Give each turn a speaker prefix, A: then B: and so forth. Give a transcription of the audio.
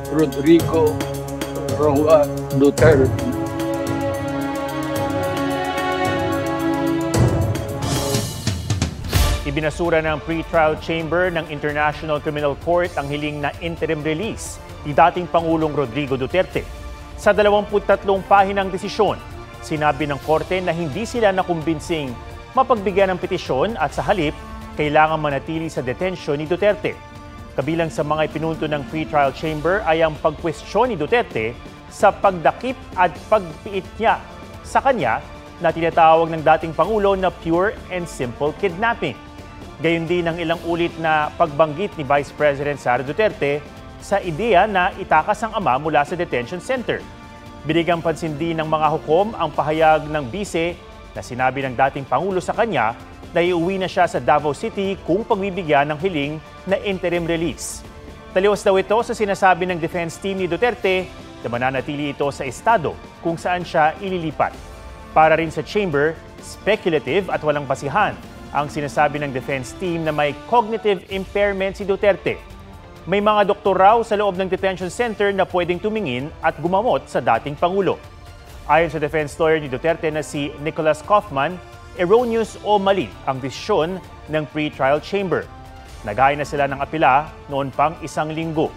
A: Rodrigo Roa Duterte.
B: Ibinasura ng pre-trial chamber ng International Criminal Court ang hiling na interim release ni dating Pangulong Rodrigo Duterte. Sa 23 pahinang desisyon, sinabi ng korte na hindi sila nakumbinsing mapagbigyan ng petisyon at sa halip, kailangan manatili sa detention ni Duterte. Kabilang sa mga ipinunto ng pre-trial chamber ay ang pagkwestiyon ni Duterte sa pagdakip at pagpiit niya sa kanya na tinatawag ng dating Pangulo na pure and simple kidnapping. Gayon din ang ilang ulit na pagbanggit ni Vice President Sara Duterte sa ideya na itakas ang ama mula sa detention center. Binigyang pansin din ng mga hukom ang pahayag ng bise na sinabi ng dating Pangulo sa kanya na iuwi na siya sa Davao City kung pagbibigyan ng hiling na interim release. Taliwas daw ito sa sinasabi ng defense team ni Duterte na mananatili ito sa estado kung saan siya ililipat. Para rin sa chamber, speculative at walang basihan ang sinasabi ng defense team na may cognitive impairment si Duterte. May mga doktor raw sa loob ng detention center na pwedeng tumingin at gumamot sa dating Pangulo. Ayon sa defense lawyer ni Duterte na si Nicholas Kaufman, erroneous o mali ang desisyon ng pre-trial chamber. Naghain na sila ng apela noon pang 1 linggo.